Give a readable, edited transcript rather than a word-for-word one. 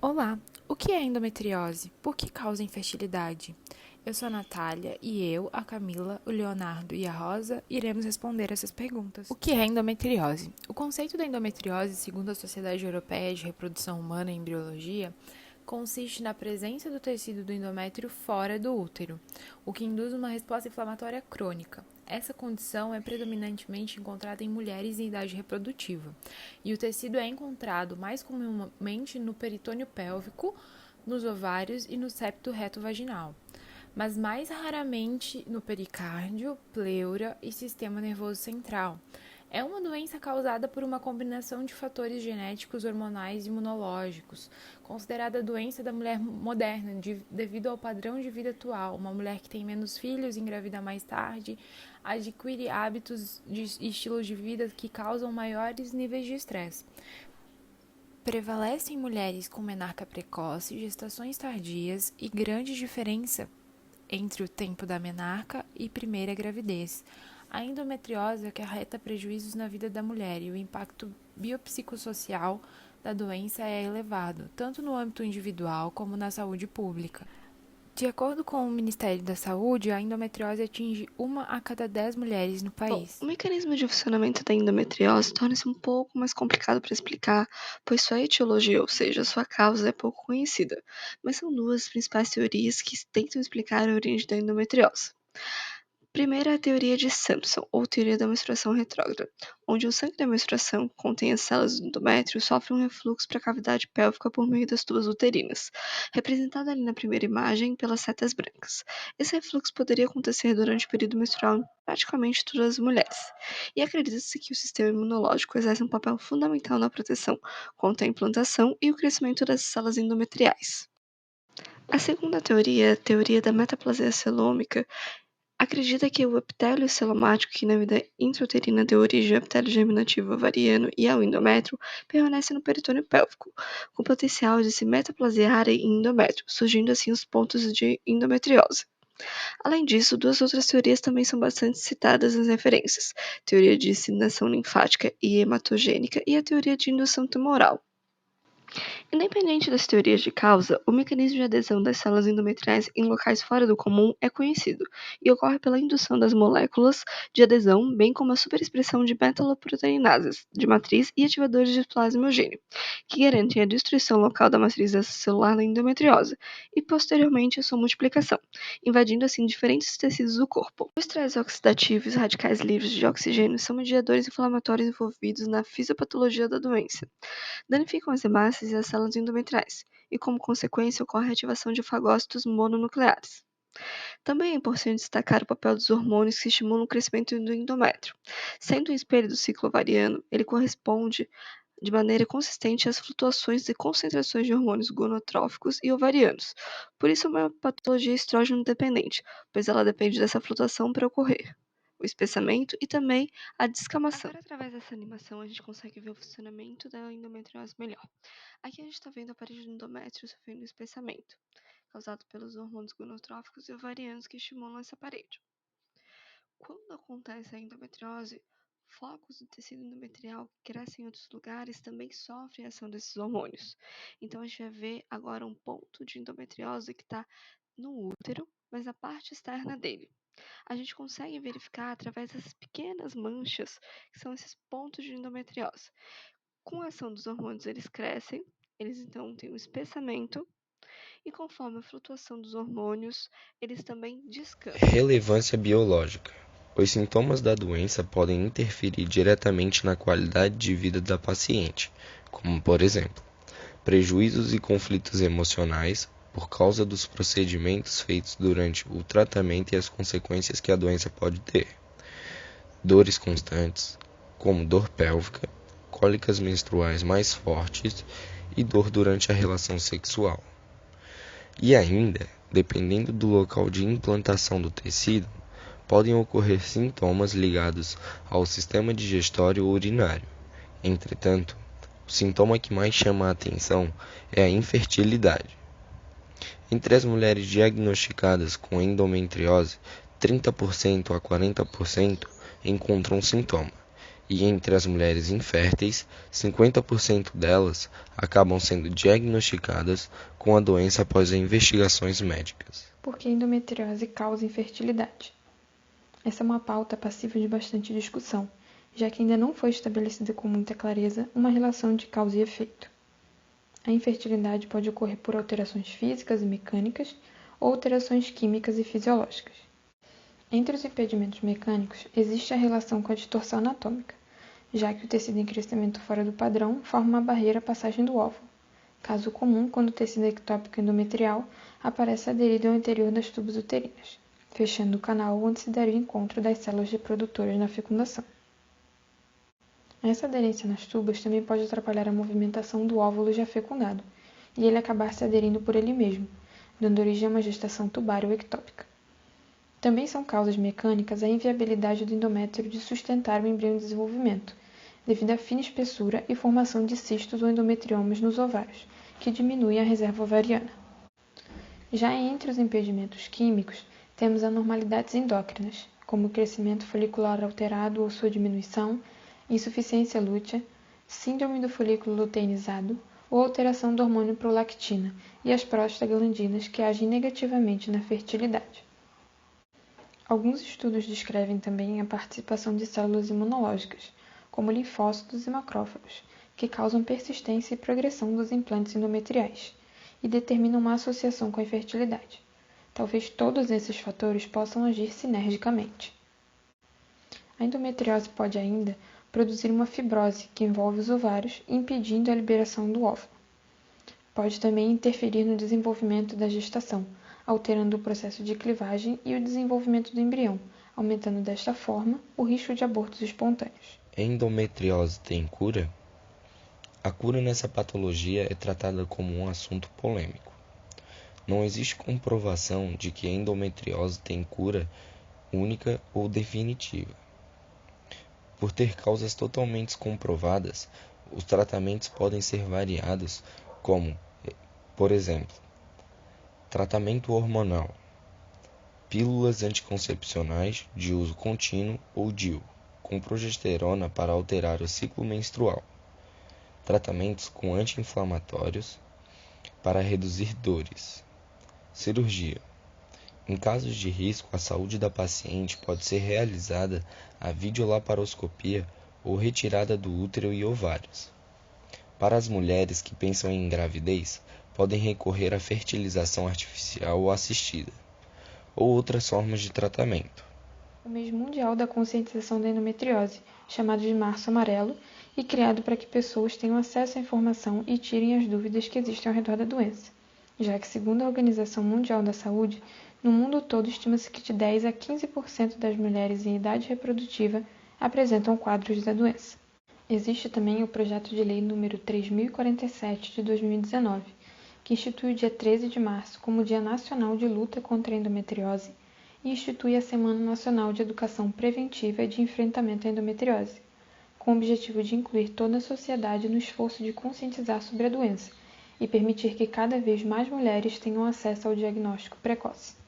Olá, o que é endometriose? Por que causa infertilidade? Eu sou a Natália e eu, a Camila, o Leonardo e a Rosa iremos responder essas perguntas. O que é endometriose? O conceito da endometriose, segundo a Sociedade Europeia de Reprodução Humana e Embriologia, consiste na presença do tecido do endométrio fora do útero, o que induz uma resposta inflamatória crônica. Essa condição é predominantemente encontrada em mulheres em idade reprodutiva, e o tecido é encontrado mais comumente no peritônio pélvico, nos ovários e no septo reto vaginal, mas mais raramente no pericárdio, pleura e sistema nervoso central. É uma doença causada por uma combinação de fatores genéticos, hormonais e imunológicos, considerada a doença da mulher moderna devido ao padrão de vida atual. Uma mulher que tem menos filhos, engravida mais tarde, adquire hábitos e estilos de vida que causam maiores níveis de estresse. Prevalecem mulheres com menarca precoce, gestações tardias e grande diferença entre o tempo da menarca e primeira gravidez. A endometriose acarreta prejuízos na vida da mulher e o impacto biopsicossocial da doença é elevado, tanto no âmbito individual como na saúde pública. De acordo com o Ministério da Saúde, a endometriose atinge 1 a cada 10 mulheres no país. O mecanismo de funcionamento da endometriose torna-se um pouco mais complicado para explicar, pois sua etiologia, ou seja, sua causa, é pouco conhecida, mas são duas as principais teorias que tentam explicar a origem da endometriose. Primeiro é a teoria de Sampson, ou teoria da menstruação retrógrada, onde o sangue da menstruação contém as células do endométrio e sofre um refluxo para a cavidade pélvica por meio das tubas uterinas, representada ali na primeira imagem pelas setas brancas. Esse refluxo poderia acontecer durante o período menstrual em praticamente todas as mulheres, e acredita-se que o sistema imunológico exerce um papel fundamental na proteção contra a implantação e o crescimento das células endometriais. A segunda teoria, a teoria da metaplasia celômica, acredita que o epitélio celomático, que na vida intrauterina deu origem ao epitélio germinativo ovariano e ao endométrio, permanece no peritônio pélvico, com potencial de se metaplasiar em endométrio, surgindo assim os pontos de endometriose. Além disso, duas outras teorias também são bastante citadas nas referências: teoria de disseminação linfática e hematogênica e a teoria de indução tumoral. Independente das teorias de causa, o mecanismo de adesão das células endometriais em locais fora do comum é conhecido e ocorre pela indução das moléculas de adesão, bem como a superexpressão de betaloproteinases de matriz e ativadores de plasmogênio, que garantem a destruição local da matriz celular na endometriose e, posteriormente, a sua multiplicação, invadindo assim diferentes tecidos do corpo. O estresse oxidativo e os radicais livres de oxigênio são mediadores inflamatórios envolvidos na fisiopatologia da doença. Danificam as hemácias e as células endometriais, e como consequência ocorre a ativação de fagócitos mononucleares. Também é importante destacar o papel dos hormônios que estimulam o crescimento do endométrio. Sendo um espelho do ciclo ovariano, ele corresponde de maneira consistente às flutuações de concentrações de hormônios gonotróficos e ovarianos. Por isso é uma patologia estrógeno dependente, pois ela depende dessa flutuação para ocorrer o espessamento e também a descamação. Agora, através dessa animação, a gente consegue ver o funcionamento da endometriose melhor. Aqui a gente está vendo a parede do endométrio sofrendo espessamento, causado pelos hormônios gonotróficos e ovarianos que estimulam essa parede. Quando acontece a endometriose, focos do tecido endometrial que crescem em outros lugares também sofrem a ação desses hormônios. Então a gente vai ver agora um ponto de endometriose que está no útero, mas na parte externa dele. A gente consegue verificar através dessas pequenas manchas, que são esses pontos de endometriose. Com a ação dos hormônios, eles crescem, eles então têm um espessamento, e conforme a flutuação dos hormônios, eles também descansam. Relevância biológica. Os sintomas da doença podem interferir diretamente na qualidade de vida da paciente, como, por exemplo, prejuízos e conflitos emocionais por causa dos procedimentos feitos durante o tratamento e as consequências que a doença pode ter, dores constantes, como dor pélvica, cólicas menstruais mais fortes e dor durante a relação sexual. E ainda, dependendo do local de implantação do tecido, podem ocorrer sintomas ligados ao sistema digestório ou urinário. Entretanto, o sintoma que mais chama a atenção é a infertilidade. Entre as mulheres diagnosticadas com endometriose, 30% a 40% encontram sintoma, e entre as mulheres inférteis, 50% delas acabam sendo diagnosticadas com a doença após investigações médicas. Por que a endometriose causa infertilidade? Essa é uma pauta passível de bastante discussão, já que ainda não foi estabelecida com muita clareza uma relação de causa e efeito. A infertilidade pode ocorrer por alterações físicas e mecânicas ou alterações químicas e fisiológicas. Entre os impedimentos mecânicos, existe a relação com a distorção anatômica, já que o tecido em crescimento fora do padrão forma uma barreira à passagem do óvulo, caso comum quando o tecido ectópico endometrial aparece aderido ao interior das tubas uterinas, fechando o canal onde se daria o encontro das células reprodutoras na fecundação. Essa aderência nas tubas também pode atrapalhar a movimentação do óvulo já fecundado, e ele acabar se aderindo por ele mesmo, dando origem a uma gestação tubar ou ectópica. Também são causas mecânicas a inviabilidade do endométrio de sustentar o embrião em desenvolvimento, devido à fina espessura e formação de cistos ou endometriomas nos ovários, que diminuem a reserva ovariana. Já entre os impedimentos químicos, temos anormalidades endócrinas, como o crescimento folicular alterado ou sua diminuição, insuficiência lútea, síndrome do folículo luteinizado ou alteração do hormônio prolactina e as prostaglandinas que agem negativamente na fertilidade. Alguns estudos descrevem também a participação de células imunológicas, como linfócitos e macrófagos, que causam persistência e progressão dos implantes endometriais e determinam uma associação com a infertilidade. Talvez todos esses fatores possam agir sinergicamente. A endometriose pode ainda produzir uma fibrose que envolve os ovários, impedindo a liberação do óvulo. Pode também interferir no desenvolvimento da gestação, alterando o processo de clivagem e o desenvolvimento do embrião, aumentando desta forma o risco de abortos espontâneos. Endometriose tem cura? A cura nessa patologia é tratada como um assunto polêmico. Não existe comprovação de que a endometriose tem cura única ou definitiva. Por ter causas totalmente comprovadas, os tratamentos podem ser variados como, por exemplo, tratamento hormonal, pílulas anticoncepcionais de uso contínuo ou DIU, com progesterona para alterar o ciclo menstrual, tratamentos com anti-inflamatórios para reduzir dores, cirurgia. Em casos de risco à saúde da paciente, pode ser realizada a videolaparoscopia ou retirada do útero e ovários. Para as mulheres que pensam em gravidez, podem recorrer à fertilização artificial ou assistida, ou outras formas de tratamento. O mês mundial da conscientização da endometriose, chamado de Março Amarelo, e criado para que pessoas tenham acesso à informação e tirem as dúvidas que existem ao redor da doença, já que, segundo a Organização Mundial da Saúde, no mundo todo estima-se que de 10 a 15% das mulheres em idade reprodutiva apresentam quadros da doença. Existe também o projeto de lei número 3047 de 2019, que institui o dia 13 de março como Dia Nacional de Luta contra a Endometriose e institui a Semana Nacional de Educação Preventiva e de Enfrentamento à Endometriose, com o objetivo de incluir toda a sociedade no esforço de conscientizar sobre a doença e permitir que cada vez mais mulheres tenham acesso ao diagnóstico precoce.